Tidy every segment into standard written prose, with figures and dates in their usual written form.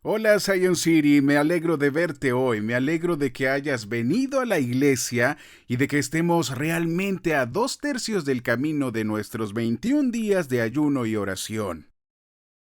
Hola Zion City, me alegro de verte hoy, me alegro de que hayas venido a la iglesia y de que estemos realmente a 2/3 del camino de nuestros 21 días de ayuno y oración.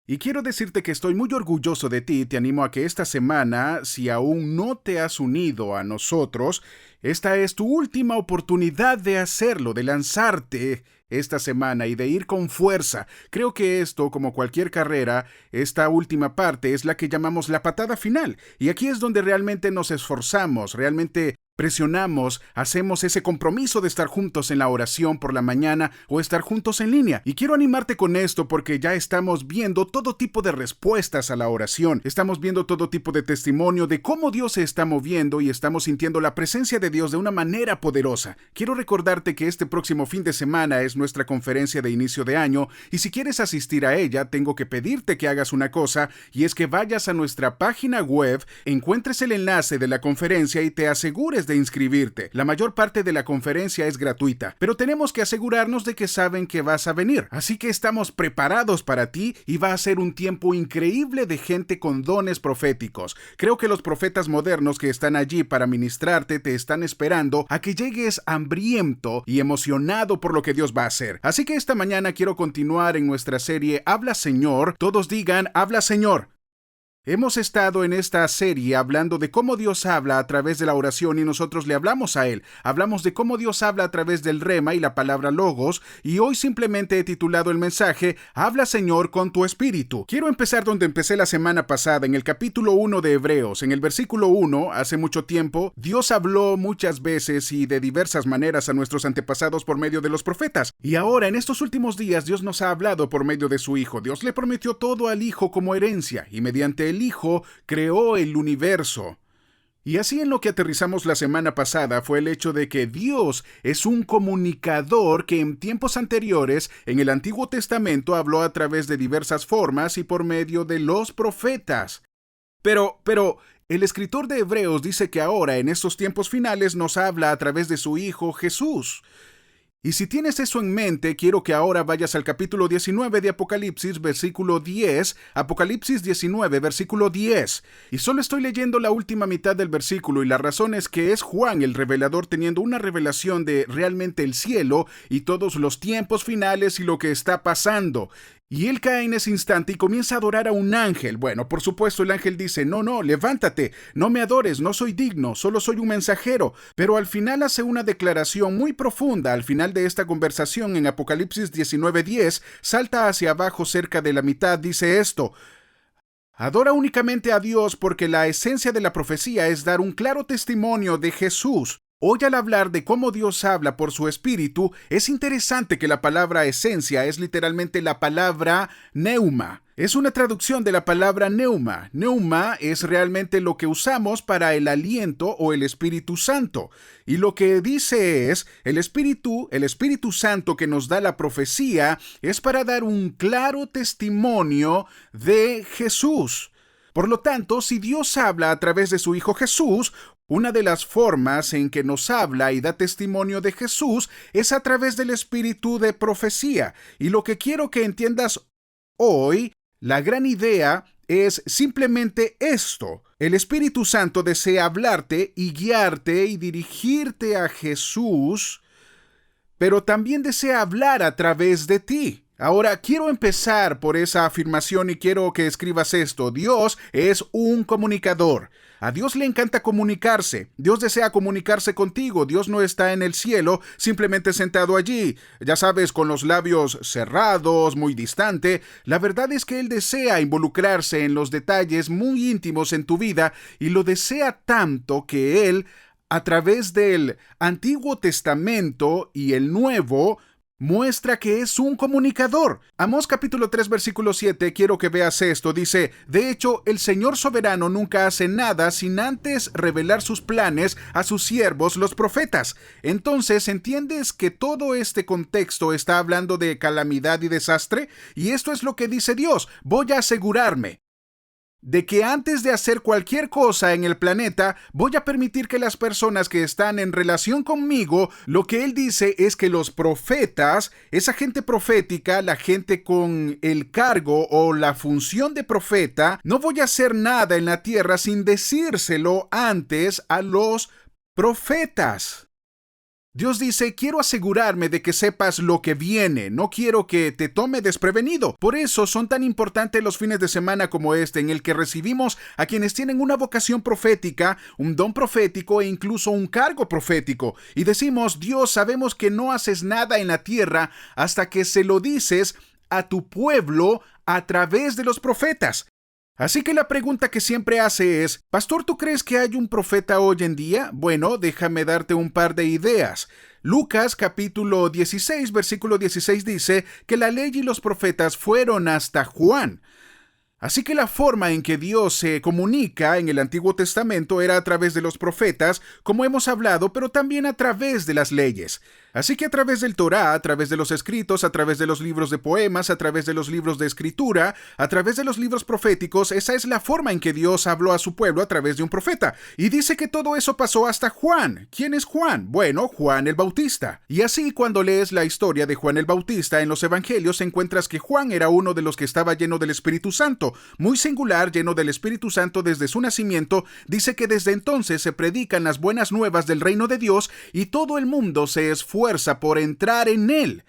Y quiero decirte que estoy muy orgulloso de ti, te animo a que esta semana, si aún no te has unido a nosotros, esta es tu última oportunidad de hacerlo, de lanzarte esta semana y de ir con fuerza. Creo que esto, como cualquier carrera, esta última parte es la que llamamos la patada final. Y aquí es donde realmente nos esforzamos, realmente presionamos, hacemos ese compromiso de estar juntos en la oración por la mañana o estar juntos en línea. Y quiero animarte con esto porque ya estamos viendo todo tipo de respuestas a la oración. Estamos viendo todo tipo de testimonio de cómo Dios se está moviendo y estamos sintiendo la presencia de Dios de una manera poderosa. Quiero recordarte que este próximo fin de semana es nuestra conferencia de inicio de año y si quieres asistir a ella, tengo que pedirte que hagas una cosa y es que vayas a nuestra página web, encuentres el enlace de la conferencia y te asegures de inscribirte. La mayor parte de la conferencia es gratuita, pero tenemos que asegurarnos de que saben que vas a venir. Así que estamos preparados para ti y va a ser un tiempo increíble de gente con dones proféticos. Creo que los profetas modernos que están allí para ministrarte te están esperando a que llegues hambriento y emocionado por lo que Dios va a hacer. Así que esta mañana quiero continuar en nuestra serie Habla Señor. Todos digan, Habla Señor. Hemos estado en esta serie hablando de cómo Dios habla a través de la oración y nosotros le hablamos a Él. Hablamos de cómo Dios habla a través del rema y la palabra logos y hoy simplemente he titulado el mensaje Habla Señor con tu espíritu. Quiero empezar donde empecé la semana pasada, en el capítulo 1 de Hebreos. En el versículo 1, hace mucho tiempo, Dios habló muchas veces y de diversas maneras a nuestros antepasados por medio de los profetas. Y ahora, en estos últimos días, Dios nos ha hablado por medio de su Hijo. Dios le prometió todo al Hijo como herencia y mediante el Hijo creó el universo. Y así en lo que aterrizamos la semana pasada fue el hecho de que Dios es un comunicador que en tiempos anteriores, en el Antiguo Testamento, habló a través de diversas formas y por medio de los profetas. Pero, el escritor de Hebreos dice que ahora, en estos tiempos finales, nos habla a través de su Hijo Jesús. Y si tienes eso en mente, quiero que ahora vayas al capítulo 19 de Apocalipsis, versículo 10, Apocalipsis 19, versículo 10. Y solo estoy leyendo la última mitad del versículo y la razón es que es Juan el revelador teniendo una revelación de realmente el cielo y todos los tiempos finales y lo que está pasando. Y él cae en ese instante y comienza a adorar a un ángel. Bueno, por supuesto el ángel dice, no, levántate, no me adores, no soy digno, solo soy un mensajero. Pero al final hace una declaración muy profunda. Al final de esta conversación en Apocalipsis 19:10, salta hacia abajo cerca de la mitad, dice esto: adora únicamente a Dios porque la esencia de la profecía es dar un claro testimonio de Jesús. Hoy al hablar de cómo Dios habla por su espíritu, es interesante que la palabra esencia es literalmente la palabra neuma. Es una traducción de la palabra neuma. Neuma es realmente lo que usamos para el aliento o el Espíritu Santo. Y lo que dice es, el Espíritu Santo que nos da la profecía es para dar un claro testimonio de Jesús. Por lo tanto, si Dios habla a través de su Hijo Jesús, una de las formas en que nos habla y da testimonio de Jesús es a través del espíritu de profecía. Y lo que quiero que entiendas hoy, la gran idea es simplemente esto. El Espíritu Santo desea hablarte y guiarte y dirigirte a Jesús, pero también desea hablar a través de ti. Ahora, quiero empezar por esa afirmación y quiero que escribas esto. Dios es un comunicador. A Dios le encanta comunicarse. Dios desea comunicarse contigo. Dios no está en el cielo simplemente sentado allí, ya sabes, con los labios cerrados, muy distante. La verdad es que Él desea involucrarse en los detalles muy íntimos en tu vida y lo desea tanto que Él, a través del Antiguo Testamento y el Nuevo, muestra que es un comunicador. Amós capítulo 3 versículo 7, quiero que veas esto, dice: de hecho, el Señor soberano nunca hace nada sin antes revelar sus planes a sus siervos los profetas. Entonces, ¿entiendes que todo este contexto está hablando de calamidad y desastre? Y esto es lo que dice Dios: voy a asegurarme. de que antes de hacer cualquier cosa en el planeta, voy a permitir que las personas que están en relación conmigo, lo que él dice es que los profetas, esa gente profética, la gente con el cargo o la función de profeta, no voy a hacer nada en la tierra sin decírselo antes a los profetas. Dios dice, quiero asegurarme de que sepas lo que viene, no quiero que te tome desprevenido. Por eso son tan importantes los fines de semana como este, en el que recibimos a quienes tienen una vocación profética, un don profético e incluso un cargo profético. Y decimos, Dios, sabemos que no haces nada en la tierra hasta que se lo dices a tu pueblo a través de los profetas. Así que la pregunta que siempre hace es, Pastor, ¿tú crees que hay un profeta hoy en día? Bueno, déjame darte un par de ideas. Lucas capítulo 16, versículo 16 dice que la ley y los profetas fueron hasta Juan. Así que la forma en que Dios se comunica en el Antiguo Testamento era a través de los profetas, como hemos hablado, pero también a través de las leyes. Así que a través del Torá, a través de los escritos, a través de los libros de poemas, a través de los libros de escritura, a través de los libros proféticos, esa es la forma en que Dios habló a su pueblo a través de un profeta. Y dice que todo eso pasó hasta Juan. ¿Quién es Juan? Bueno, Juan el Bautista. Y así cuando lees la historia de Juan el Bautista en los Evangelios, encuentras que Juan era uno de los que estaba lleno del Espíritu Santo, muy singular, lleno del Espíritu Santo desde su nacimiento. Dice que desde entonces se predican las buenas nuevas del reino de Dios y todo el mundo se esfuerza por entrar en él.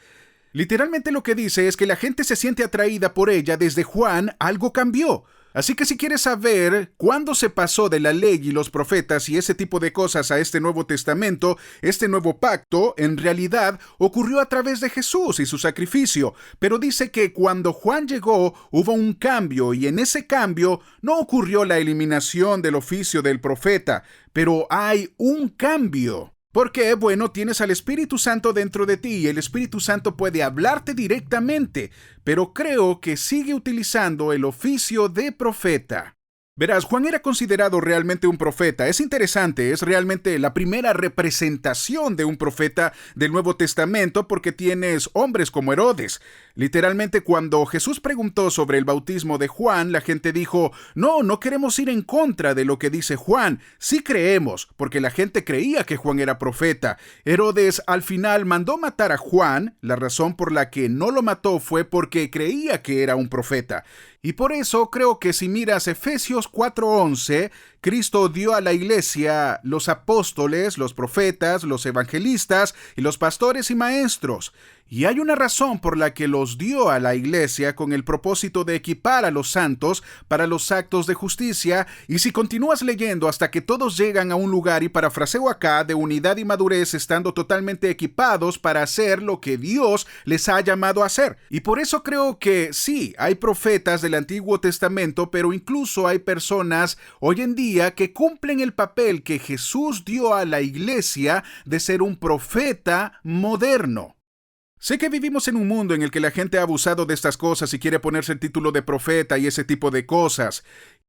Literalmente lo que dice es que la gente se siente atraída por ella. Desde Juan algo cambió. Así que si quieres saber cuándo se pasó de la ley y los profetas y ese tipo de cosas a este Nuevo Testamento, este nuevo pacto, en realidad ocurrió a través de Jesús y su sacrificio. Pero dice que cuando Juan llegó hubo un cambio y en ese cambio no ocurrió la eliminación del oficio del profeta, pero hay un cambio. Porque, bueno, tienes al Espíritu Santo dentro de ti y el Espíritu Santo puede hablarte directamente, pero creo que sigue utilizando el oficio de profeta. Verás, Juan era considerado realmente un profeta. Es interesante, es realmente la primera representación de un profeta del Nuevo Testamento porque tienes hombres como Herodes. Literalmente cuando Jesús preguntó sobre el bautismo de Juan, la gente dijo, no queremos ir en contra de lo que dice Juan. Sí creemos, porque la gente creía que Juan era profeta. Herodes al final mandó matar a Juan. La razón por la que no lo mató fue porque creía que era un profeta. Y por eso creo que si miras Efesios 4:11, Cristo dio a la iglesia los apóstoles, los profetas, los evangelistas y los pastores y maestros. Y hay una razón por la que los dio a la iglesia con el propósito de equipar a los santos para los actos de justicia. Y si continúas leyendo hasta que todos llegan a un lugar, y parafraseo acá, de unidad y madurez, estando totalmente equipados para hacer lo que Dios les ha llamado a hacer. Y por eso creo que sí, hay profetas del Antiguo Testamento, pero incluso hay personas hoy en día que cumplen el papel que Jesús dio a la iglesia de ser un profeta moderno. Sé que vivimos en un mundo en el que la gente ha abusado de estas cosas y quiere ponerse el título de profeta y ese tipo de cosas.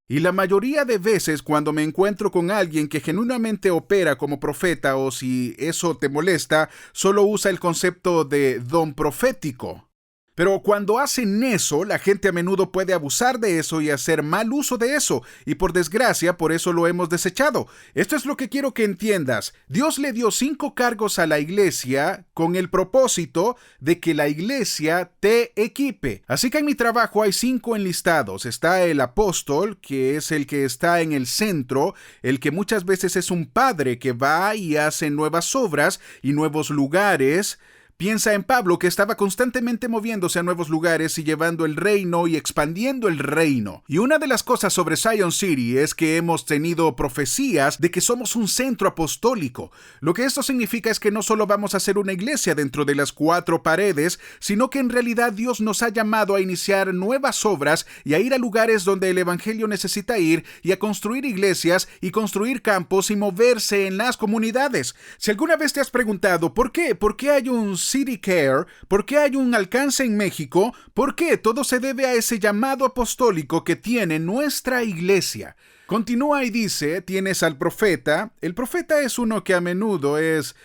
Y la mayoría de veces cuando me encuentro con alguien que genuinamente opera como profeta, o si eso te molesta, solo usa el concepto de don profético. Pero cuando hacen eso, la gente a menudo puede abusar de eso y hacer mal uso de eso, y por desgracia, por eso lo hemos desechado. Esto es lo que quiero que entiendas. Dios le dio 5 cargos a la iglesia con el propósito de que la iglesia te equipe. Así que en mi trabajo hay 5 enlistados. Está el apóstol, que es el que está en el centro, el que muchas veces es un padre que va y hace nuevas obras y nuevos lugares. Piensa en Pablo, que estaba constantemente moviéndose a nuevos lugares y llevando el reino y expandiendo el reino. Y una de las cosas sobre Zion City es que hemos tenido profecías de que somos un centro apostólico. Lo que esto significa es que no solo vamos a ser una iglesia dentro de las 4 paredes, sino que en realidad Dios nos ha llamado a iniciar nuevas obras y a ir a lugares donde el evangelio necesita ir, y a construir iglesias y construir campos y moverse en las comunidades. Si alguna vez te has preguntado ¿por qué? ¿Por qué hay un City Care? ¿Por qué hay un alcance en México? ¿Por qué? Todo se debe a ese llamado apostólico que tiene nuestra iglesia. Continúa y dice, tienes al profeta. El profeta es uno que a menudo es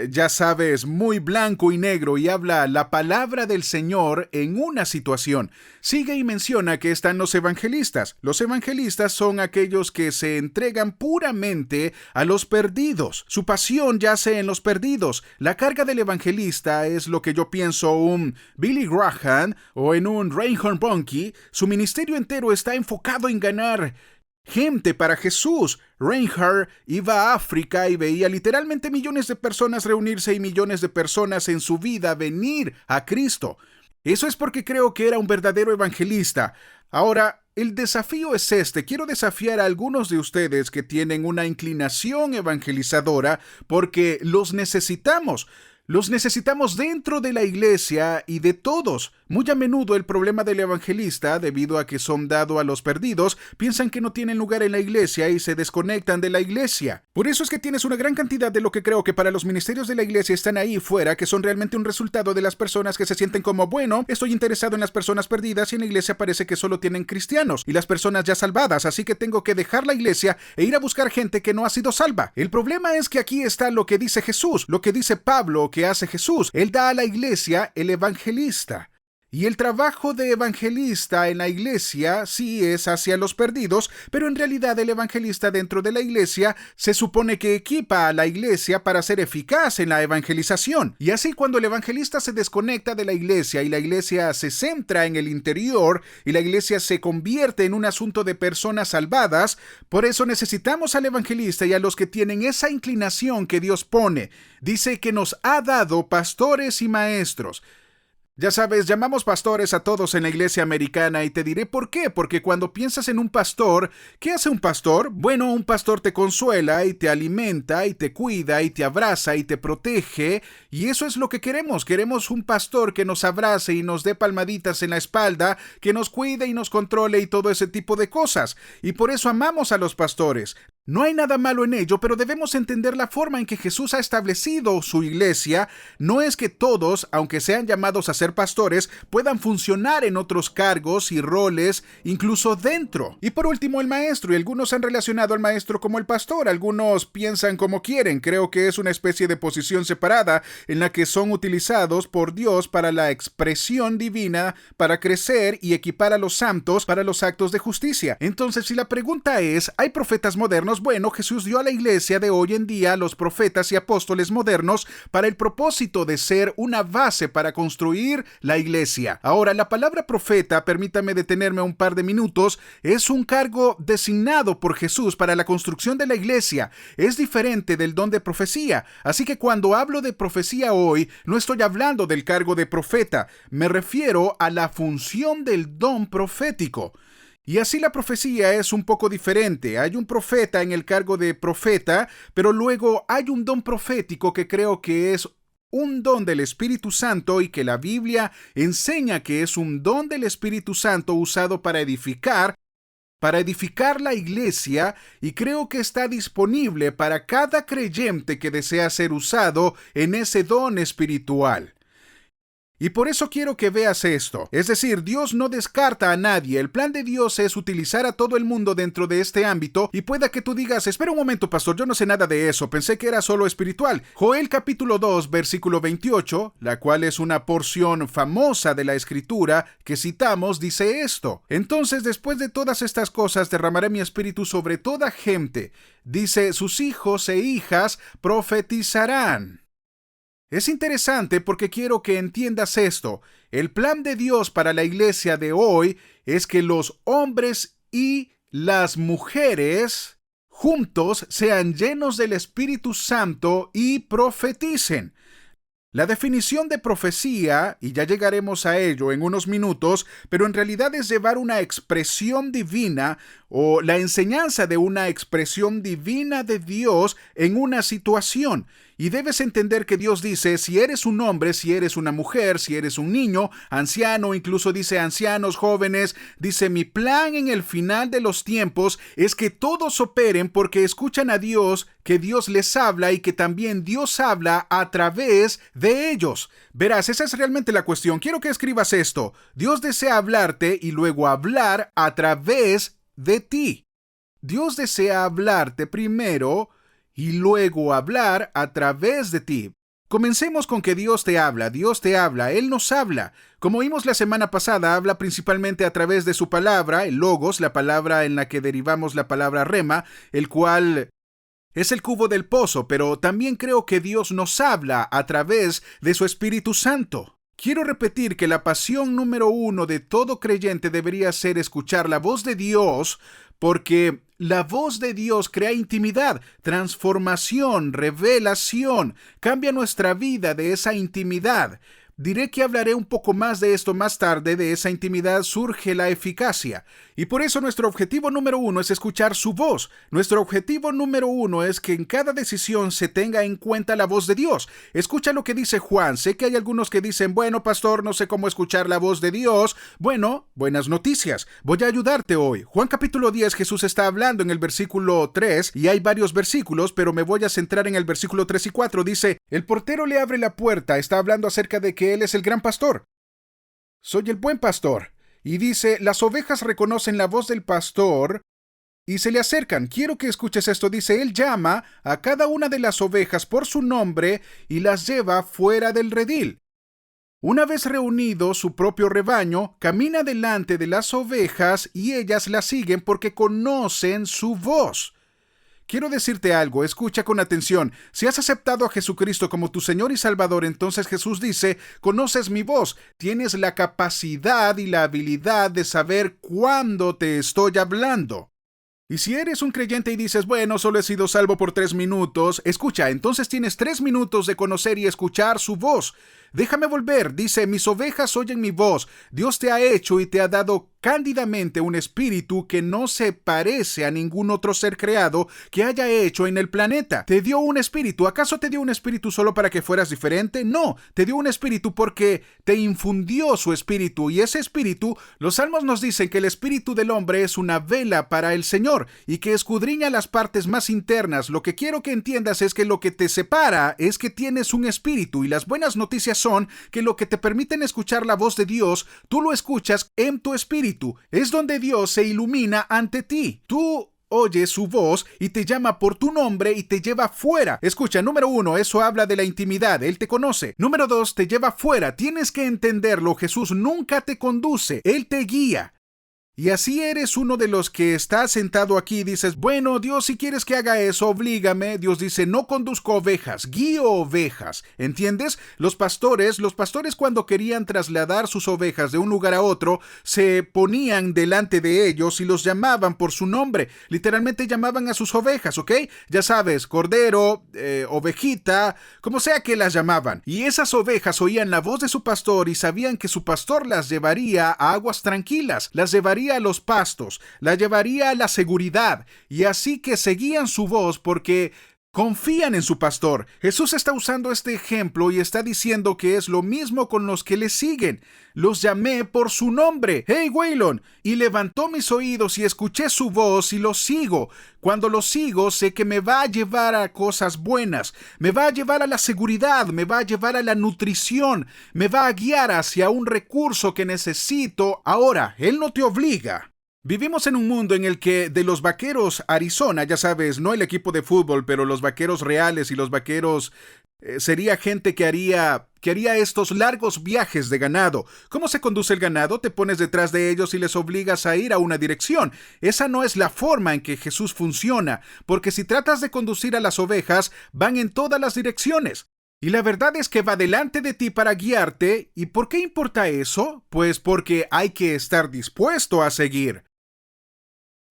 ya sabes, muy blanco y negro y habla la palabra del Señor en una situación. Sigue y menciona que están los evangelistas. Los evangelistas son aquellos que se entregan puramente a los perdidos. Su pasión yace en los perdidos. La carga del evangelista es lo que yo pienso un Billy Graham o en un Reinhard Bonnke. Su ministerio entero está enfocado en ganar gente para Jesús. Reinhard iba a África y veía literalmente millones de personas reunirse y millones de personas en su vida venir a Cristo. Eso es porque creo que era un verdadero evangelista. Ahora, el desafío es este. Quiero desafiar a algunos de ustedes que tienen una inclinación evangelizadora porque los necesitamos. Los necesitamos dentro de la iglesia y de todos. Muy a menudo el problema del evangelista, debido a que son dados a los perdidos, piensan que no tienen lugar en la iglesia y se desconectan de la iglesia. Por eso es que tienes una gran cantidad de lo que creo que para los ministerios de la iglesia están ahí fuera, que son realmente un resultado de las personas que se sienten como, bueno, estoy interesado en las personas perdidas y en la iglesia parece que solo tienen cristianos y las personas ya salvadas, así que tengo que dejar la iglesia e ir a buscar gente que no ha sido salva. El problema es que aquí está lo que dice Jesús, lo que dice Pablo que hace Jesús. Él da a la iglesia el evangelista. Y el trabajo de evangelista en la iglesia sí es hacia los perdidos, pero en realidad el evangelista dentro de la iglesia se supone que equipa a la iglesia para ser eficaz en la evangelización. Y así cuando el evangelista se desconecta de la iglesia y la iglesia se centra en el interior y la iglesia se convierte en un asunto de personas salvadas, por eso necesitamos al evangelista y a los que tienen esa inclinación que Dios pone. Dice que nos ha dado pastores y maestros. Ya sabes, llamamos pastores a todos en la iglesia americana y te diré por qué. Porque cuando piensas en un pastor, ¿qué hace un pastor? Bueno, un pastor te consuela y te alimenta y te cuida y te abraza y te protege. Y eso es lo que queremos. Queremos un pastor que nos abrace y nos dé palmaditas en la espalda, que nos cuide y nos controle y todo ese tipo de cosas. Y por eso amamos a los pastores. No hay nada malo en ello, pero debemos entender la forma en que Jesús ha establecido su iglesia. No es que todos, aunque sean llamados a ser pastores, puedan funcionar en otros cargos y roles, incluso dentro. Y por último, el maestro, y algunos han relacionado al maestro como el pastor, algunos piensan como quieren. Creo que es una especie de posición separada en la que son utilizados por Dios para la expresión divina, para crecer y equipar a los santos para los actos de justicia. Entonces, si la pregunta es, ¿hay profetas modernos? Bueno, Jesús dio a la iglesia de hoy en día los profetas y apóstoles modernos para el propósito de ser una base para construir la iglesia. Ahora, la palabra profeta, permítame detenerme un par de minutos, es un cargo designado por Jesús para la construcción de la iglesia. Es diferente del don de profecía. Así que cuando hablo de profecía hoy, no estoy hablando del cargo de profeta. Me refiero a la función del don profético. Y así la profecía es un poco diferente. Hay un profeta en el cargo de profeta, pero luego hay un don profético que creo que es un don del Espíritu Santo y que la Biblia enseña que es un don del Espíritu Santo usado para edificar la iglesia, y creo que está disponible para cada creyente que desea ser usado en ese don espiritual. Y por eso quiero que veas esto. Es decir, Dios no descarta a nadie. El plan de Dios es utilizar a todo el mundo dentro de este ámbito, y pueda que tú digas, espera un momento, pastor, yo no sé nada de eso, pensé que era solo espiritual. Joel capítulo 2, versículo 28, la cual es una porción famosa de la Escritura que citamos, dice esto: entonces, después de todas estas cosas, derramaré mi espíritu sobre toda gente. Dice, sus hijos e hijas profetizarán. Es interesante porque quiero que entiendas esto. El plan de Dios para la iglesia de hoy es que los hombres y las mujeres juntos sean llenos del Espíritu Santo y profeticen. La definición de profecía, y ya llegaremos a ello en unos minutos, pero en realidad es llevar una expresión divina o la enseñanza de una expresión divina de Dios en una situación. Y debes entender que Dios dice, si eres un hombre, si eres una mujer, si eres un niño, anciano, incluso dice ancianos, jóvenes, dice, mi plan en el final de los tiempos es que todos operen porque escuchan a Dios, que Dios les habla y que también Dios habla a través de ellos. Verás, esa es realmente la cuestión. Quiero que escribas esto. Dios desea hablarte y luego hablar a través de ti. Dios desea hablarte primero y luego hablar a través de ti. Comencemos con que Dios te habla, Él nos habla. Como vimos la semana pasada, habla principalmente a través de su palabra, el Logos, la palabra en la que derivamos la palabra rema, el cual es el cubo del pozo, pero también creo que Dios nos habla a través de su Espíritu Santo. Quiero repetir que la pasión número 1 de todo creyente debería ser escuchar la voz de Dios, porque la voz de Dios crea intimidad, transformación, revelación, cambia nuestra vida de esa intimidad. Diré que hablaré un poco más de esto más tarde. De esa intimidad surge la eficacia. Y por eso nuestro objetivo número 1 es escuchar su voz. Nuestro objetivo número 1 es que en cada decisión se tenga en cuenta la voz de Dios. Escucha lo que dice Juan. Sé que hay algunos que dicen, bueno, pastor, no sé cómo escuchar la voz de Dios. Bueno, buenas noticias. Voy a ayudarte hoy. Juan capítulo 10, Jesús está hablando en el versículo 3, y hay varios versículos, pero me voy a centrar en el versículo 3 y 4. Dice, el portero le abre la puerta. Está hablando acerca de que Él es el gran pastor. Soy el buen pastor. Y dice, las ovejas reconocen la voz del pastor y se le acercan. Quiero que escuches esto. Dice, Él llama a cada una de las ovejas por su nombre y las lleva fuera del redil. Una vez reunido su propio rebaño, camina delante de las ovejas y ellas la siguen porque conocen su voz. Quiero decirte algo, escucha con atención. Si has aceptado a Jesucristo como tu Señor y Salvador, entonces Jesús dice, conoces mi voz, tienes la capacidad y la habilidad de saber cuándo te estoy hablando. Y si eres un creyente y dices, bueno, solo he sido salvo por 3 minutos, escucha, entonces tienes 3 minutos de conocer y escuchar su voz. Déjame volver, dice, mis ovejas oyen mi voz. Dios te ha hecho y te ha dado cándidamente un espíritu que no se parece a ningún otro ser creado que haya hecho en el planeta. Te dio un espíritu. ¿Acaso te dio un espíritu solo para que fueras diferente? No, te dio un espíritu porque te infundió su espíritu, y ese espíritu, los salmos nos dicen que el espíritu del hombre es una vela para el Señor y que escudriña las partes más internas. Lo que quiero que entiendas es que lo que te separa es que tienes un espíritu, y las buenas noticias son que lo que te permiten escuchar la voz de Dios, tú lo escuchas en tu espíritu. Es donde Dios se ilumina ante ti. Tú oyes su voz y te llama por tu nombre y te lleva fuera. Escucha, número 1, eso habla de la intimidad. Él te conoce. Número 2, te lleva fuera. Tienes que entenderlo. Jesús nunca te conduce. Él te guía. Y así eres uno de los que está sentado aquí y dices, bueno, Dios, si quieres que haga eso, oblígame. Dios dice, no conduzco ovejas, guío ovejas. ¿Entiendes? Los pastores cuando querían trasladar sus ovejas de un lugar a otro, se ponían delante de ellos y los llamaban por su nombre. Literalmente llamaban a sus ovejas, ¿ok? Ya sabes, cordero, ovejita, como sea que las llamaban. Y esas ovejas oían la voz de su pastor y sabían que su pastor las llevaría a aguas tranquilas, las llevaría a los pastos, la llevaría a la seguridad, y así que seguían su voz porque confían en su pastor. Jesús está usando este ejemplo y está diciendo que es lo mismo con los que le siguen. Los llamé por su nombre. ¡Hey, Waylon! Y levantó mis oídos y escuché su voz y lo sigo. Cuando lo sigo, sé que me va a llevar a cosas buenas. Me va a llevar a la seguridad. Me va a llevar a la nutrición. Me va a guiar hacia un recurso que necesito. Ahora, Él no te obliga. Vivimos en un mundo en el que de los vaqueros Arizona, ya sabes, no el equipo de fútbol, pero los vaqueros reales y los vaqueros sería gente que haría estos largos viajes de ganado. ¿Cómo se conduce el ganado? Te pones detrás de ellos y les obligas a ir a una dirección. Esa no es la forma en que Jesús funciona, porque si tratas de conducir a las ovejas, van en todas las direcciones. Y la verdad es que va delante de ti para guiarte. ¿Y por qué importa eso? Pues porque hay que estar dispuesto a seguir.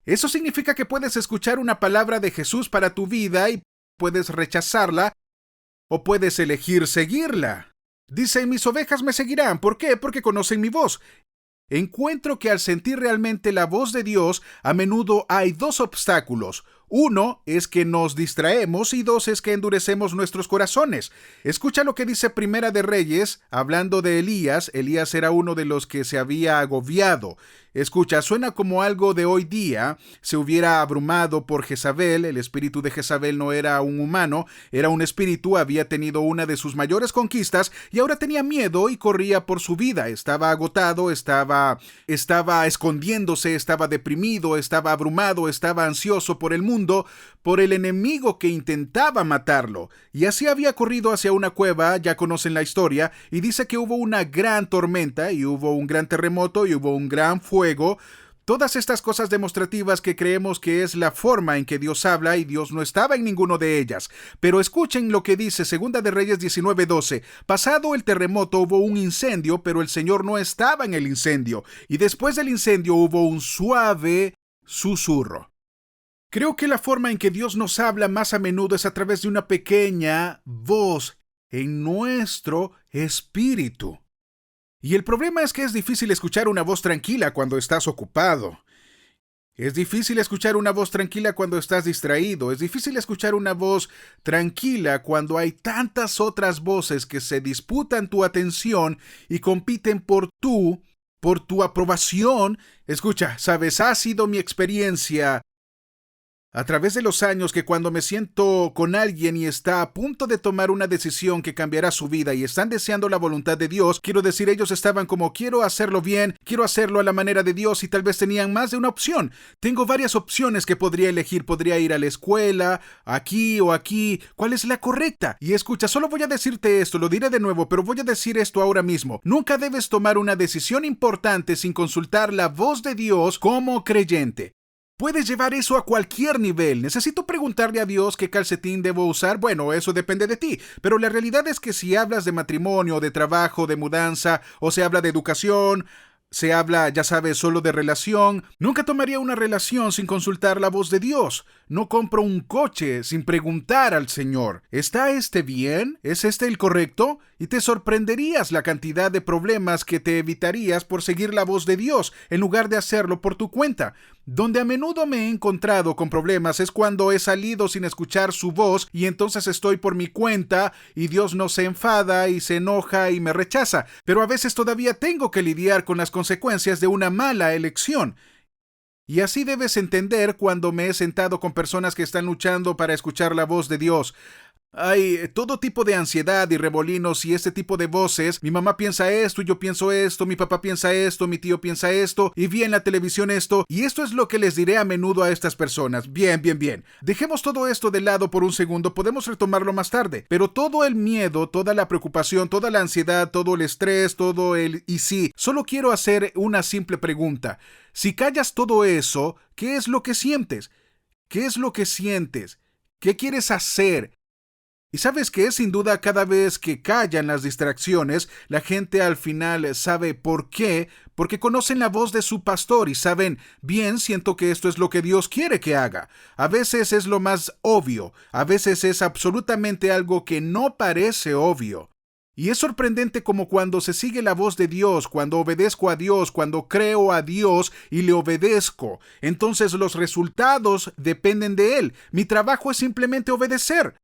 Eso significa que puedes escuchar una palabra de Jesús para tu vida y puedes rechazarla o puedes elegir seguirla. Dice, mis ovejas me seguirán. ¿Por qué? Porque conocen mi voz. Encuentro que al sentir realmente la voz de Dios, a menudo hay 2 obstáculos. 1 es que nos distraemos y 2 es que endurecemos nuestros corazones. Escucha lo que dice Primera de Reyes, hablando de Elías. Elías era uno de los que se había agobiado. Escucha, suena como algo de hoy día. Se hubiera abrumado por Jezabel. El espíritu de Jezabel no era un humano, era un espíritu. Había tenido una de sus mayores conquistas y ahora tenía miedo y corría por su vida. Estaba agotado, estaba escondiéndose, estaba deprimido, estaba abrumado, estaba ansioso por el mundo. mundo por el enemigo que intentaba matarlo. Y así había corrido hacia una cueva, ya conocen la historia, y dice que hubo una gran tormenta, y hubo un gran terremoto, y hubo un gran fuego. Todas estas cosas demostrativas que creemos que es la forma en que Dios habla, y Dios no estaba en ninguno de ellas. Pero escuchen lo que dice Segunda de Reyes 19:12. Pasado el terremoto hubo un incendio, pero el Señor no estaba en el incendio. Y después del incendio hubo un suave susurro. Creo que la forma en que Dios nos habla más a menudo es a través de una pequeña voz en nuestro espíritu. Y el problema es que es difícil escuchar una voz tranquila cuando estás ocupado. Es difícil escuchar una voz tranquila cuando estás distraído. Es difícil escuchar una voz tranquila cuando hay tantas otras voces que se disputan tu atención y compiten por tu aprobación. Escucha, sabes, ha sido mi experiencia a través de los años que cuando me siento con alguien y está a punto de tomar una decisión que cambiará su vida y están deseando la voluntad de Dios, quiero decir, ellos estaban como quiero hacerlo bien, quiero hacerlo a la manera de Dios y tal vez tenían más de una opción. Tengo varias opciones que podría elegir, podría ir a la escuela, aquí o aquí. ¿Cuál es la correcta? Y escucha, solo voy a decirte esto, lo diré de nuevo, pero voy a decir esto ahora mismo. Nunca debes tomar una decisión importante sin consultar la voz de Dios como creyente. Puedes llevar eso a cualquier nivel. ¿Necesito preguntarle a Dios qué calcetín debo usar? Bueno, eso depende de ti. Pero la realidad es que si hablas de matrimonio, de trabajo, de mudanza, o se habla de educación, se habla, ya sabes, solo de relación, nunca tomaría una relación sin consultar la voz de Dios. No compro un coche sin preguntar al Señor. ¿Está este bien? ¿Es este el correcto? Y te sorprenderías la cantidad de problemas que te evitarías por seguir la voz de Dios en lugar de hacerlo por tu cuenta. Donde a menudo me he encontrado con problemas es cuando he salido sin escuchar su voz y entonces estoy por mi cuenta y Dios no se enfada y se enoja y me rechaza. Pero a veces todavía tengo que lidiar con las consecuencias de una mala elección. Y así debes entender cuando me he sentado con personas que están luchando para escuchar la voz de Dios. Hay todo tipo de ansiedad y remolinos y este tipo de voces. Mi mamá piensa esto y yo pienso esto, mi papá piensa esto, mi tío piensa esto, y vi en la televisión esto, y esto es lo que les diré a menudo a estas personas. Bien. Dejemos todo esto de lado por un segundo, podemos retomarlo más tarde. Pero todo el miedo, toda la preocupación, toda la ansiedad, todo el estrés, todo el y sí, solo quiero hacer una simple pregunta. Si callas todo eso, ¿qué es lo que sientes? ¿Qué es lo que sientes? ¿Qué quieres hacer? Y sabes que sin duda cada vez que callan las distracciones, la gente al final sabe por qué, porque conocen la voz de su pastor y saben, bien, siento que esto es lo que Dios quiere que haga. A veces es lo más obvio, a veces es absolutamente algo que no parece obvio. Y es sorprendente como cuando se sigue la voz de Dios, cuando obedezco a Dios, cuando creo a Dios y le obedezco, entonces los resultados dependen de Él. Mi trabajo es simplemente obedecer.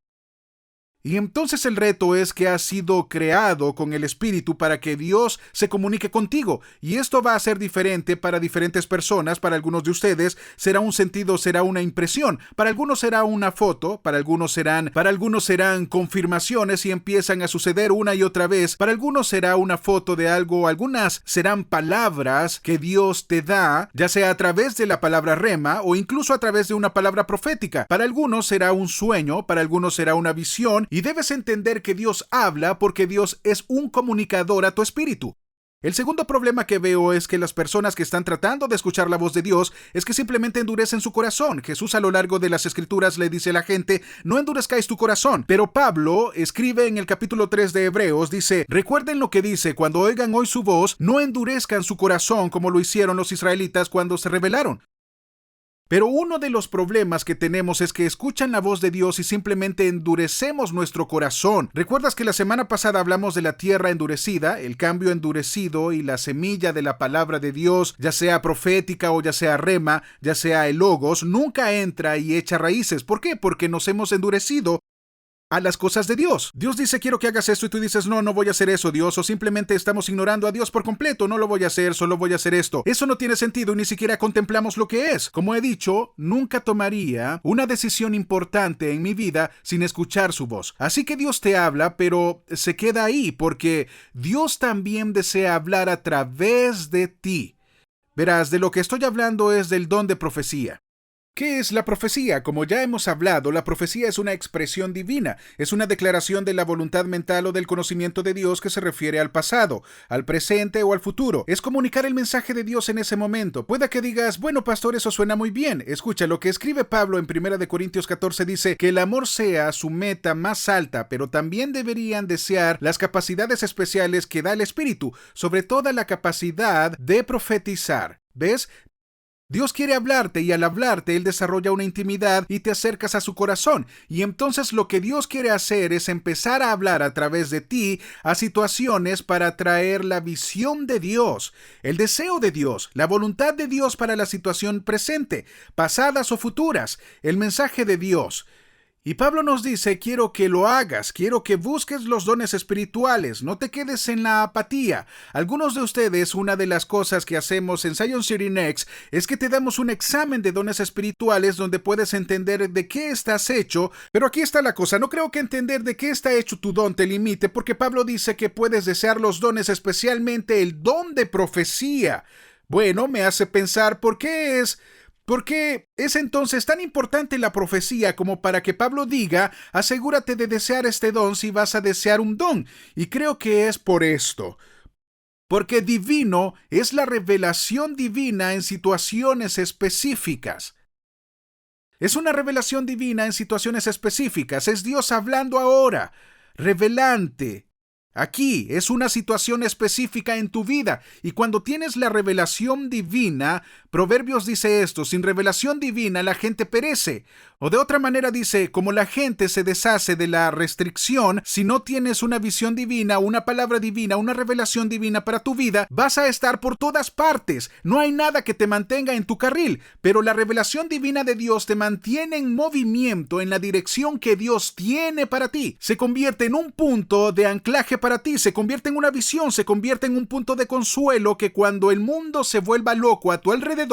Y entonces el reto es que has sido creado con el Espíritu para que Dios se comunique contigo. Y esto va a ser diferente para diferentes personas. Para algunos de ustedes será un sentido, será una impresión. Para algunos será una foto. Para algunos serán confirmaciones y empiezan a suceder una y otra vez. Para algunos será una foto de algo. Algunas serán palabras que Dios te da, ya sea a través de la palabra rema o incluso a través de una palabra profética. Para algunos será un sueño. Para algunos será una visión. Y debes entender que Dios habla porque Dios es un comunicador a tu espíritu. El segundo problema que veo es que las personas que están tratando de escuchar la voz de Dios es que simplemente endurecen su corazón. Jesús a lo largo de las Escrituras le dice a la gente, no endurezcáis tu corazón. Pero Pablo escribe en el capítulo 3 de Hebreos, dice, recuerden lo que dice, cuando oigan hoy su voz, no endurezcan su corazón como lo hicieron los israelitas cuando se rebelaron. Pero uno de los problemas que tenemos es que escuchan la voz de Dios y simplemente endurecemos nuestro corazón. ¿Recuerdas que la semana pasada hablamos de la tierra endurecida, el cambio endurecido y la semilla de la palabra de Dios, ya sea profética o ya sea rema, ya sea el logos, nunca entra y echa raíces? ¿Por qué? Porque nos hemos endurecido a las cosas de Dios. Dios dice, quiero que hagas esto y tú dices, no voy a hacer eso, Dios, o simplemente estamos ignorando a Dios por completo, no lo voy a hacer, solo voy a hacer esto. Eso no tiene sentido y ni siquiera contemplamos lo que es. Como he dicho, nunca tomaría una decisión importante en mi vida sin escuchar su voz. Así que Dios te habla, pero se queda ahí porque Dios también desea hablar a través de ti. Verás, de lo que estoy hablando es del don de profecía. ¿Qué es la profecía? Como ya hemos hablado, la profecía es una expresión divina, es una declaración de la voluntad mental o del conocimiento de Dios que se refiere al pasado, al presente o al futuro. Es comunicar el mensaje de Dios en ese momento. Pueda que digas, bueno, pastor, eso suena muy bien. Escucha, lo que escribe Pablo en 1 Corintios 14 dice que el amor sea su meta más alta, pero también deberían desear las capacidades especiales que da el Espíritu, sobre todo la capacidad de profetizar. ¿Ves? Dios quiere hablarte y al hablarte Él desarrolla una intimidad y te acercas a su corazón. Y entonces lo que Dios quiere hacer es empezar a hablar a través de ti a situaciones para traer la visión de Dios, el deseo de Dios, la voluntad de Dios para la situación presente, pasadas o futuras, el mensaje de Dios. Y Pablo nos dice, quiero que lo hagas, quiero que busques los dones espirituales, no te quedes en la apatía. Algunos de ustedes, una de las cosas que hacemos en Zion City Next es que te damos un examen de dones espirituales donde puedes entender de qué estás hecho, pero aquí está la cosa, no creo que entender de qué está hecho tu don te limite, porque Pablo dice que puedes desear los dones, especialmente el don de profecía. Bueno, me hace pensar, ¿por qué es entonces tan importante la profecía como para que Pablo diga, asegúrate de desear este don si vas a desear un don? Y creo que es por esto. Porque divino es la revelación divina en situaciones específicas. Es una revelación divina en situaciones específicas. Es Dios hablando ahora, revelante. Aquí es una situación específica en tu vida, y cuando tienes la revelación divina, Proverbios dice esto, sin revelación divina la gente perece. O de otra manera dice, como la gente se deshace de la restricción, si no tienes una visión divina, una palabra divina, una revelación divina para tu vida, vas a estar por todas partes. No hay nada que te mantenga en tu carril, pero la revelación divina de Dios te mantiene en movimiento en la dirección que Dios tiene para ti. Se convierte en un punto de anclaje para ti, se convierte en una visión, se convierte en un punto de consuelo que cuando el mundo se vuelva loco a tu alrededor,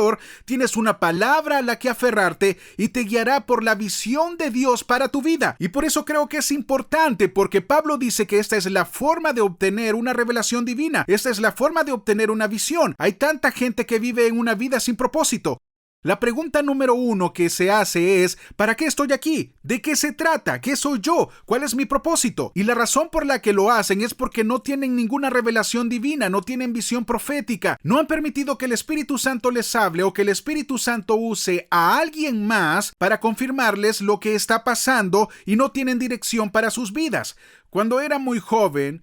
tienes una palabra a la que aferrarte y te guiará por la visión de Dios para tu vida. Y por eso creo que es importante, porque Pablo dice que esta es la forma de obtener una revelación divina, esta es la forma de obtener una visión. Hay tanta gente que vive en una vida sin propósito. La pregunta número 1 que se hace es, ¿para qué estoy aquí? ¿De qué se trata? ¿Qué soy yo? ¿Cuál es mi propósito? Y la razón por la que lo hacen es porque no tienen ninguna revelación divina, no tienen visión profética, no han permitido que el Espíritu Santo les hable o que el Espíritu Santo use a alguien más para confirmarles lo que está pasando y no tienen dirección para sus vidas. Cuando era muy joven,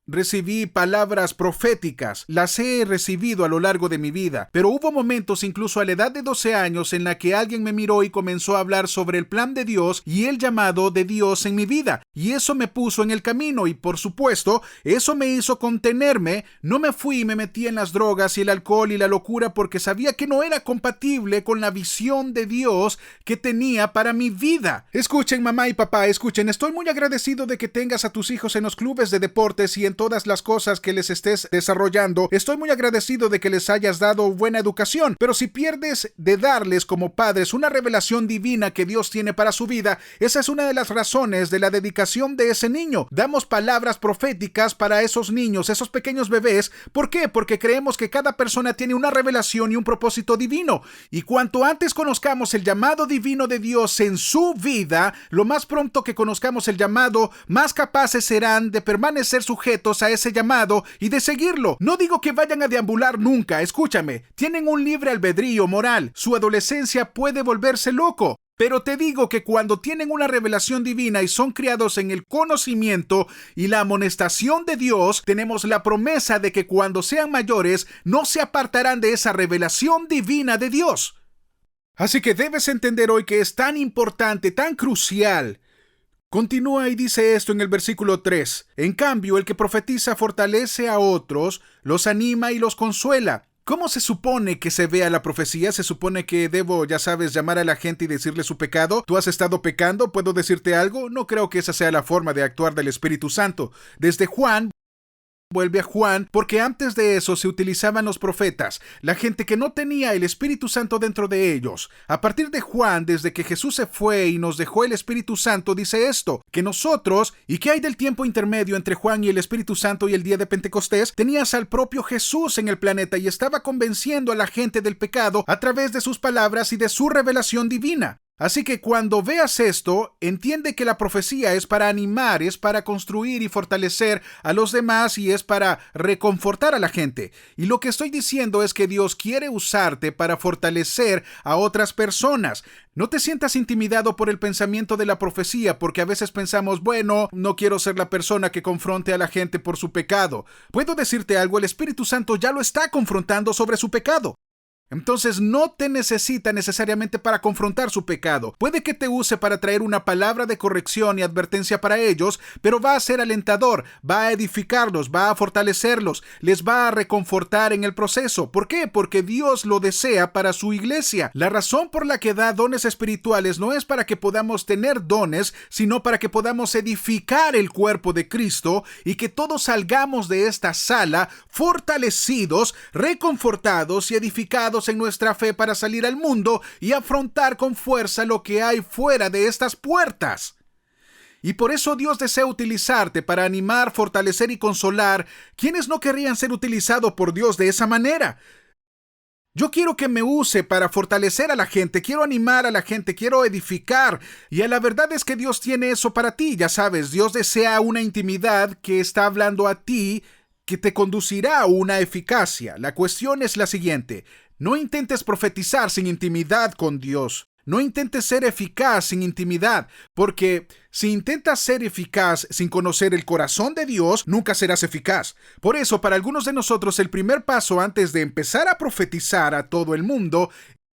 recibí palabras proféticas, las he recibido a lo largo de mi vida, pero hubo momentos incluso a la edad de 12 años en la que alguien me miró y comenzó a hablar sobre el plan de Dios y el llamado de Dios en mi vida, y eso me puso en el camino y por supuesto, eso me hizo contenerme, no me fui y me metí en las drogas y el alcohol y la locura porque sabía que no era compatible con la visión de Dios que tenía para mi vida. Escuchen, mamá y papá, escuchen, estoy muy agradecido de que tengas a tus hijos en los clubes de deportes y en todas las cosas que les estés desarrollando. Estoy muy agradecido de que les hayas dado buena educación, pero si pierdes de darles como padres una revelación divina que Dios tiene para su vida, esa es una de las razones de la dedicación de ese niño. Damos palabras proféticas para esos niños, esos pequeños bebés. ¿Por qué? Porque creemos que cada persona tiene una revelación y un propósito divino. Y cuanto antes conozcamos el llamado divino de Dios en su vida, lo más pronto que conozcamos el llamado, más capaces serán de permanecer sujetos a ese llamado y de seguirlo. No digo que vayan a deambular nunca, escúchame, tienen un libre albedrío moral, su adolescencia puede volverse loco, pero te digo que cuando tienen una revelación divina y son criados en el conocimiento y la amonestación de Dios, tenemos la promesa de que cuando sean mayores no se apartarán de esa revelación divina de Dios. Así que debes entender hoy que es tan importante, tan crucial. Continúa y dice esto en el versículo 3. En cambio, el que profetiza fortalece a otros, los anima y los consuela. ¿Cómo se supone que se vea la profecía? ¿Se supone que debo, ya sabes, llamar a la gente y decirle su pecado? ¿Tú has estado pecando? ¿Puedo decirte algo? No creo que esa sea la forma de actuar del Espíritu Santo. Desde Juan Vuelve a Juan, porque antes de eso se utilizaban los profetas, la gente que no tenía el Espíritu Santo dentro de ellos. A partir de Juan, desde que Jesús se fue y nos dejó el Espíritu Santo, dice esto, que nosotros, ¿y qué hay del tiempo intermedio entre Juan y el Espíritu Santo y el día de Pentecostés? Tenías al propio Jesús en el planeta y estaba convenciendo a la gente del pecado a través de sus palabras y de su revelación divina. Así que cuando veas esto, entiende que la profecía es para animar, es para construir y fortalecer a los demás y es para reconfortar a la gente. Y lo que estoy diciendo es que Dios quiere usarte para fortalecer a otras personas. No te sientas intimidado por el pensamiento de la profecía, porque a veces pensamos, bueno, no quiero ser la persona que confronte a la gente por su pecado. Puedo decirte algo, el Espíritu Santo ya lo está confrontando sobre su pecado. Entonces no te necesita necesariamente para confrontar su pecado. Puede que te use para traer una palabra de corrección y advertencia para ellos, pero va a ser alentador, va a edificarlos, va a fortalecerlos, les va a reconfortar en el proceso. ¿Por qué? Porque Dios lo desea para su iglesia. La razón por la que da dones espirituales no es para que podamos tener dones, sino para que podamos edificar el cuerpo de Cristo y que todos salgamos de esta sala fortalecidos, reconfortados y edificados en nuestra fe para salir al mundo y afrontar con fuerza lo que hay fuera de estas puertas. Y por eso Dios desea utilizarte para animar, fortalecer y consolar. ¿Quiénes no querrían ser utilizados por Dios de esa manera? Yo quiero que me use para fortalecer a la gente, quiero animar a la gente, quiero edificar. Y la verdad es que Dios tiene eso para ti, ya sabes, Dios desea una intimidad que está hablando a ti, que te conducirá a una eficacia. La cuestión es la siguiente: no intentes profetizar sin intimidad con Dios. No intentes ser eficaz sin intimidad, porque si intentas ser eficaz sin conocer el corazón de Dios, nunca serás eficaz. Por eso, para algunos de nosotros, el primer paso antes de empezar a profetizar a todo el mundo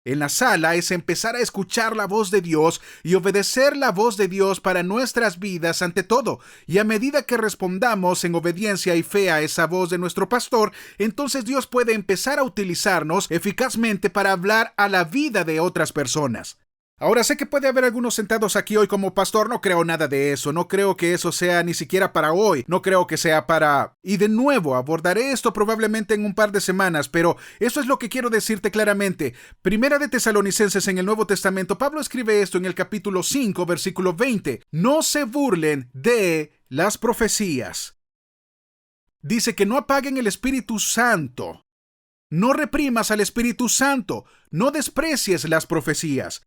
en la sala es empezar a escuchar la voz de Dios y obedecer la voz de Dios para nuestras vidas ante todo. Y a medida que respondamos en obediencia y fe a esa voz de nuestro pastor, entonces Dios puede empezar a utilizarnos eficazmente para hablar a la vida de otras personas. Ahora sé que puede haber algunos sentados aquí hoy como pastor, no creo nada de eso, no creo que eso sea ni siquiera para hoy, no creo que sea para... Y de nuevo, abordaré esto probablemente en un par de semanas, pero eso es lo que quiero decirte claramente. Primera de Tesalonicenses en el Nuevo Testamento, Pablo escribe esto en el capítulo 5, versículo 20. No se burlen de las profecías. Dice que no apaguen el Espíritu Santo. No reprimas al Espíritu Santo. No desprecies las profecías.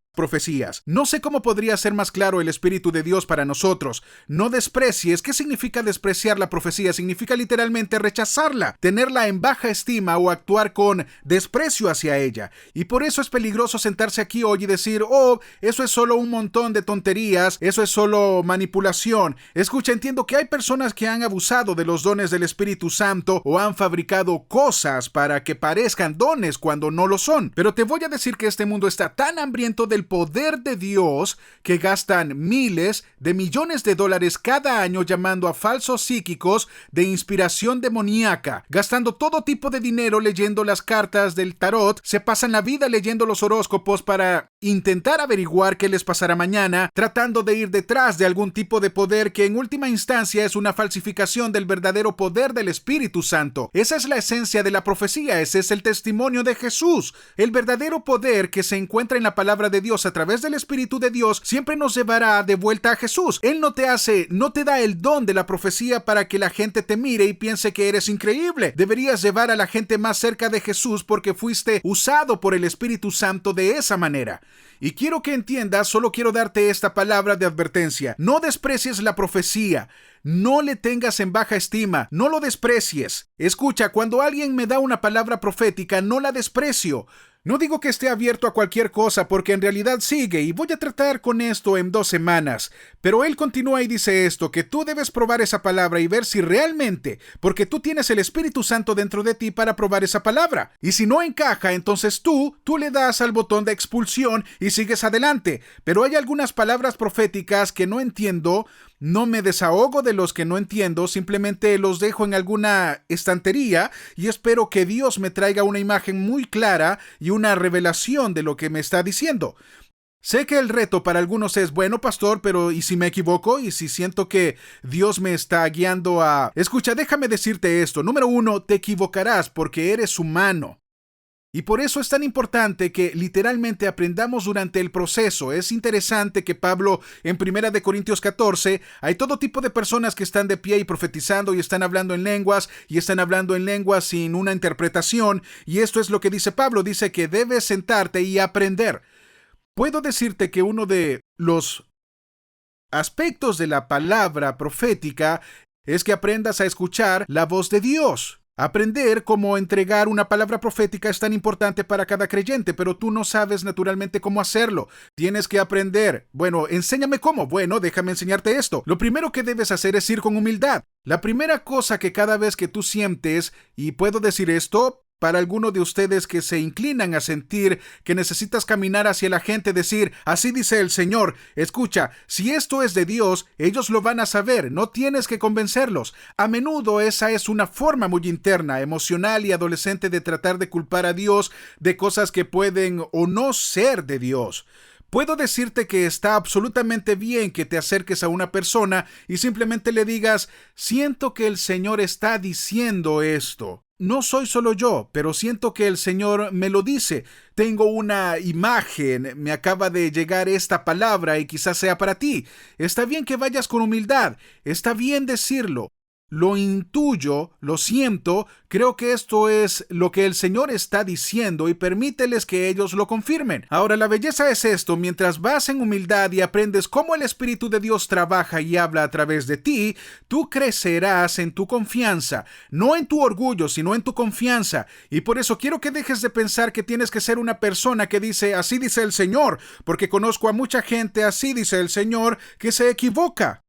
No sé cómo podría ser más claro el Espíritu de Dios para nosotros. No desprecies. ¿Qué significa despreciar la profecía? Significa literalmente rechazarla, tenerla en baja estima o actuar con desprecio hacia ella. Y por eso es peligroso sentarse aquí hoy y decir, oh, eso es solo un montón de tonterías, eso es solo manipulación. Escucha, entiendo que hay personas que han abusado de los dones del Espíritu Santo o han fabricado cosas para que parezcan dones cuando no lo son. Pero te voy a decir que este mundo está tan hambriento del poder de Dios que gastan miles de millones de dólares cada año llamando a falsos psíquicos de inspiración demoníaca, gastando todo tipo de dinero leyendo las cartas del tarot, se pasan la vida leyendo los horóscopos para intentar averiguar qué les pasará mañana, tratando de ir detrás de algún tipo de poder que en última instancia es una falsificación del verdadero poder del Espíritu Santo. Esa es la esencia de la profecía, ese es el testimonio de Jesús. El verdadero poder que se encuentra en la palabra de Dios a través del Espíritu de Dios siempre nos llevará de vuelta a Jesús. Él no te da el don de la profecía para que la gente te mire y piense que eres increíble. Deberías llevar a la gente más cerca de Jesús porque fuiste usado por el Espíritu Santo de esa manera. Y quiero que entiendas, solo quiero darte esta palabra de advertencia. No desprecies la profecía. No le tengas en baja estima, no lo desprecies. Escucha, cuando alguien me da una palabra profética, no la desprecio. No digo que esté abierto a cualquier cosa porque en realidad sigue y voy a tratar con esto en 2 semanas. Pero él continúa y dice esto, que tú debes probar esa palabra y ver si realmente, porque tú tienes el Espíritu Santo dentro de ti para probar esa palabra. Y si no encaja, entonces tú le das al botón de expulsión y sigues adelante. Pero hay algunas palabras proféticas que no entiendo. No me desahogo de los que no entiendo, simplemente los dejo en alguna estantería y espero que Dios me traiga una imagen muy clara y una revelación de lo que me está diciendo. Sé que el reto para algunos es, bueno, pastor, pero ¿y si me equivoco? ¿Y si siento que Dios me está guiando a... Escucha, déjame decirte esto. Número uno, te equivocarás porque eres humano. Y por eso es tan importante que literalmente aprendamos durante el proceso. Es interesante que Pablo en 1 Corintios 14 hay todo tipo de personas que están de pie y profetizando y están hablando en lenguas y están hablando en lenguas sin una interpretación. Y esto es lo que dice Pablo. Dice que debes sentarte y aprender. Puedo decirte que uno de los aspectos de la palabra profética es que aprendas a escuchar la voz de Dios. Aprender cómo entregar una palabra profética es tan importante para cada creyente, pero tú no sabes naturalmente cómo hacerlo. Tienes que aprender. Bueno, enséñame cómo. Bueno, déjame enseñarte esto. Lo primero que debes hacer es ir con humildad. La primera cosa que cada vez que tú sientes, y puedo decir esto para algunos de ustedes que se inclinan a sentir que necesitas caminar hacia la gente, decir, así dice el Señor, escucha, si esto es de Dios, ellos lo van a saber, no tienes que convencerlos. A menudo esa es una forma muy interna, emocional y adolescente de tratar de culpar a Dios de cosas que pueden o no ser de Dios. Puedo decirte que está absolutamente bien que te acerques a una persona y simplemente le digas, siento que el Señor está diciendo esto. No soy solo yo, pero siento que el Señor me lo dice. Tengo una imagen, me acaba de llegar esta palabra y quizás sea para ti. Está bien que vayas con humildad, está bien decirlo. Lo intuyo, lo siento, creo que esto es lo que el Señor está diciendo y permíteles que ellos lo confirmen. Ahora, la belleza es esto, mientras vas en humildad y aprendes cómo el Espíritu de Dios trabaja y habla a través de ti, tú crecerás en tu confianza, no en tu orgullo, sino en tu confianza. Y por eso quiero que dejes de pensar que tienes que ser una persona que dice, así dice el Señor, porque conozco a mucha gente, así dice el Señor, que se equivoca.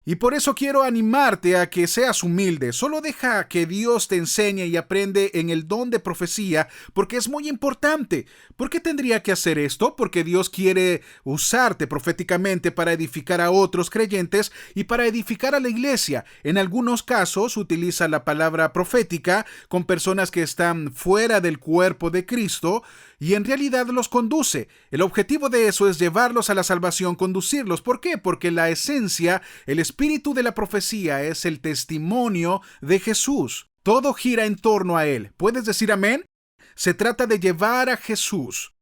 Y por eso quiero animarte a que seas humilde. Solo deja que Dios te enseñe y aprende en el don de profecía, porque es muy importante. ¿Por qué tendría que hacer esto? Porque Dios quiere usarte proféticamente para edificar a otros creyentes y para edificar a la iglesia. En algunos casos utiliza la palabra profética con personas que están fuera del cuerpo de Cristo y en realidad los conduce. El objetivo de eso es llevarlos a la salvación, conducirlos. ¿Por qué? Porque la esencia, el espíritu de la profecía es el testimonio de Jesús. Todo gira en torno a Él. ¿Puedes decir amén? Se trata de llevar a Jesús.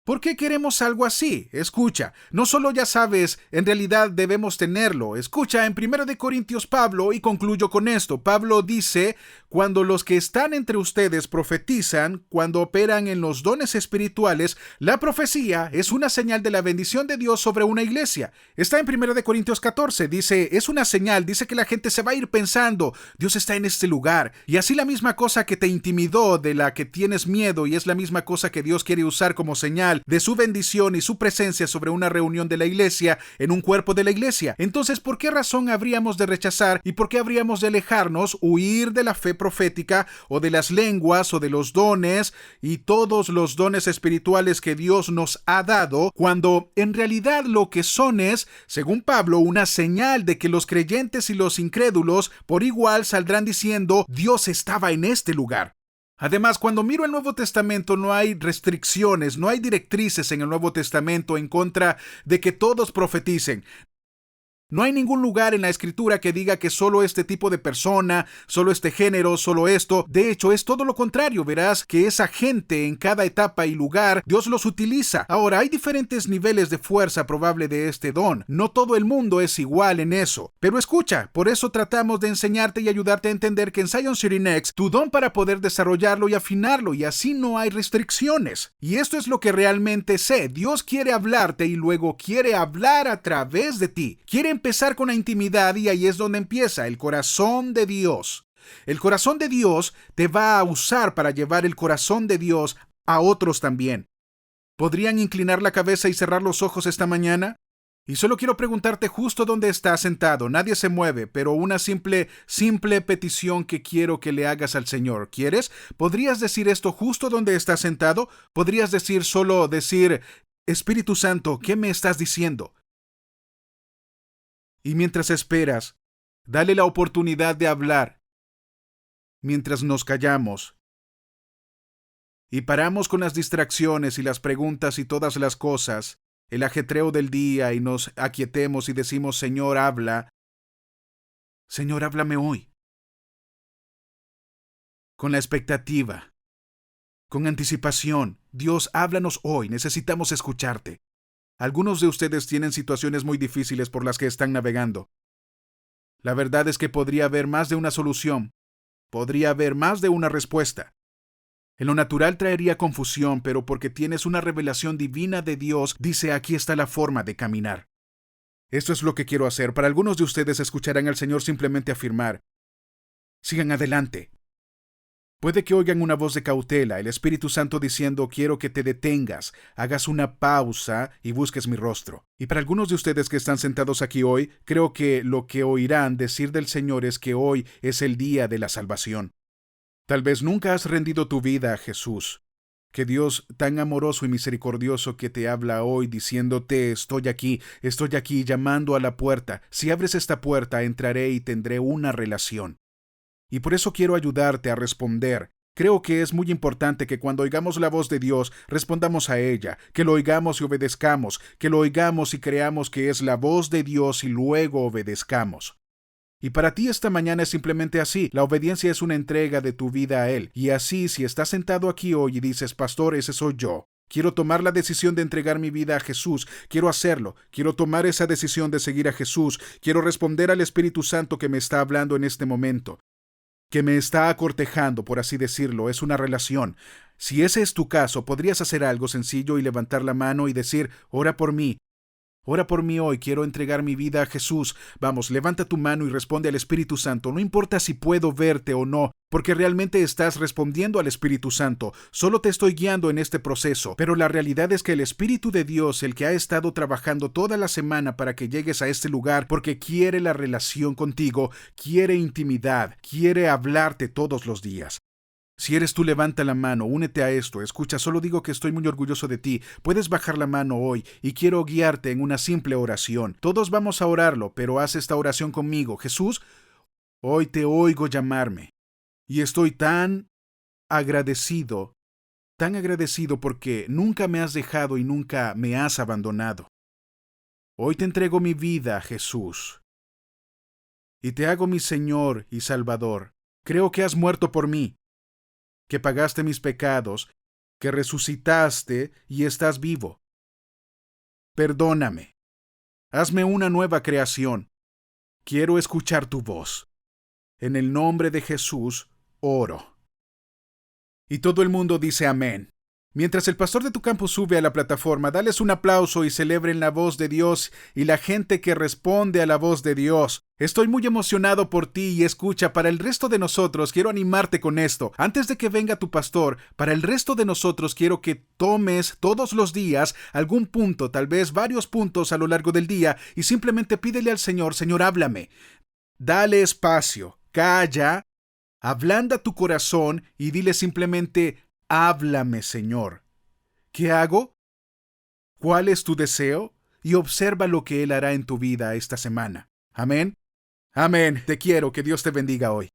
¿Por qué queremos algo así? Escucha, no solo ya sabes, en realidad debemos tenerlo. Escucha en 1 Corintios Pablo, y concluyo con esto. Pablo dice, cuando los que están entre ustedes profetizan, cuando operan en los dones espirituales, la profecía es una señal de la bendición de Dios sobre una iglesia. Está en 1 Corintios 14, dice, es una señal, dice que la gente se va a ir pensando, Dios está en este lugar. Y así la misma cosa que te intimidó, de la que tienes miedo, y es la misma cosa que Dios quiere usar como señal de su bendición y su presencia sobre una reunión de la iglesia, en un cuerpo de la iglesia. Entonces, ¿por qué razón habríamos de rechazar y por qué habríamos de alejarnos, huir de la fe profética o de las lenguas o de los dones y todos los dones espirituales que Dios nos ha dado, cuando en realidad lo que son es, según Pablo, una señal de que los creyentes y los incrédulos por igual saldrán diciendo, Dios estaba en este lugar? Además, cuando miro el Nuevo Testamento no hay restricciones, no hay directrices en el Nuevo Testamento en contra de que todos profeticen. No hay ningún lugar en la Escritura que diga que solo este tipo de persona, solo este género, solo esto. De hecho, es todo lo contrario. Verás que esa gente en cada etapa y lugar, Dios los utiliza. Ahora, hay diferentes niveles de fuerza probable de este don. No todo el mundo es igual en eso. Pero escucha, por eso tratamos de enseñarte y ayudarte a entender que en Zion City Next, tu don para poder desarrollarlo y afinarlo, y así no hay restricciones. Y esto es lo que realmente sé. Dios quiere hablarte y luego quiere hablar a través de ti. Quiere empezar con la intimidad y ahí es donde empieza el corazón de Dios. El corazón de Dios te va a usar para llevar el corazón de Dios a otros también. ¿Podrían inclinar la cabeza y cerrar los ojos esta mañana? Y solo quiero preguntarte justo dónde estás sentado. Nadie se mueve, pero una simple petición que quiero que le hagas al Señor. ¿Quieres? ¿Podrías decir esto justo donde estás sentado? ¿Podrías decir, Espíritu Santo, ¿qué me estás diciendo? Y mientras esperas, dale la oportunidad de hablar. Mientras nos callamos y paramos con las distracciones y las preguntas y todas las cosas, el ajetreo del día y nos aquietemos y decimos, Señor, habla. Señor, háblame hoy. Con la expectativa, con anticipación. Dios, háblanos hoy. Necesitamos escucharte. Algunos de ustedes tienen situaciones muy difíciles por las que están navegando. La verdad es que podría haber más de una solución. Podría haber más de una respuesta. En lo natural traería confusión, pero porque tienes una revelación divina de Dios, dice, aquí está la forma de caminar. Esto es lo que quiero hacer. Para algunos de ustedes escucharán al Señor simplemente afirmar, sigan adelante. Puede que oigan una voz de cautela, el Espíritu Santo diciendo, quiero que te detengas, hagas una pausa y busques mi rostro. Y para algunos de ustedes que están sentados aquí hoy, creo que lo que oirán decir del Señor es que hoy es el día de la salvación. Tal vez nunca has rendido tu vida a Jesús. Que Dios tan amoroso y misericordioso que te habla hoy diciéndote, estoy aquí, llamando a la puerta. Si abres esta puerta, entraré y tendré una relación. Y por eso quiero ayudarte a responder. Creo que es muy importante que cuando oigamos la voz de Dios, respondamos a ella, que lo oigamos y obedezcamos, que lo oigamos y creamos que es la voz de Dios y luego obedezcamos. Y para ti esta mañana es simplemente así. La obediencia es una entrega de tu vida a Él. Y así, si estás sentado aquí hoy y dices, Pastor, ese soy yo. Quiero tomar la decisión de entregar mi vida a Jesús. Quiero hacerlo. Quiero tomar esa decisión de seguir a Jesús. Quiero responder al Espíritu Santo que me está hablando en este momento, que me está acortejando, por así decirlo. Es una relación. Si ese es tu caso, podrías hacer algo sencillo y levantar la mano y decir, ora por mí. Ora por mí hoy, quiero entregar mi vida a Jesús. Vamos, levanta tu mano y responde al Espíritu Santo. No importa si puedo verte o no, porque realmente estás respondiendo al Espíritu Santo. Solo te estoy guiando en este proceso, pero la realidad es que el Espíritu de Dios, el que ha estado trabajando toda la semana para que llegues a este lugar, porque quiere la relación contigo, quiere intimidad, quiere hablarte todos los días. Si eres tú, levanta la mano, únete a esto. Escucha, solo digo que estoy muy orgulloso de ti. Puedes bajar la mano hoy y quiero guiarte en una simple oración. Todos vamos a orarlo, pero haz esta oración conmigo. Jesús, hoy te oigo llamarme y estoy tan agradecido porque nunca me has dejado y nunca me has abandonado. Hoy te entrego mi vida, Jesús, y te hago mi Señor y Salvador. Creo que has muerto por mí, que pagaste mis pecados, que resucitaste y estás vivo. Perdóname. Hazme una nueva creación. Quiero escuchar tu voz. En el nombre de Jesús, oro. Y todo el mundo dice amén. Mientras el pastor de tu campo sube a la plataforma, dales un aplauso y celebren la voz de Dios y la gente que responde a la voz de Dios. Estoy muy emocionado por ti y escucha, para el resto de nosotros quiero animarte con esto. Antes de que venga tu pastor, para el resto de nosotros quiero que tomes todos los días algún punto, tal vez varios puntos a lo largo del día, y simplemente pídele al Señor, Señor, háblame. Dale espacio, calla, ablanda tu corazón y dile simplemente, háblame, Señor. ¿Qué hago? ¿Cuál es tu deseo? Y observa lo que Él hará en tu vida esta semana. Amén. Amén. Te quiero. Que Dios te bendiga hoy.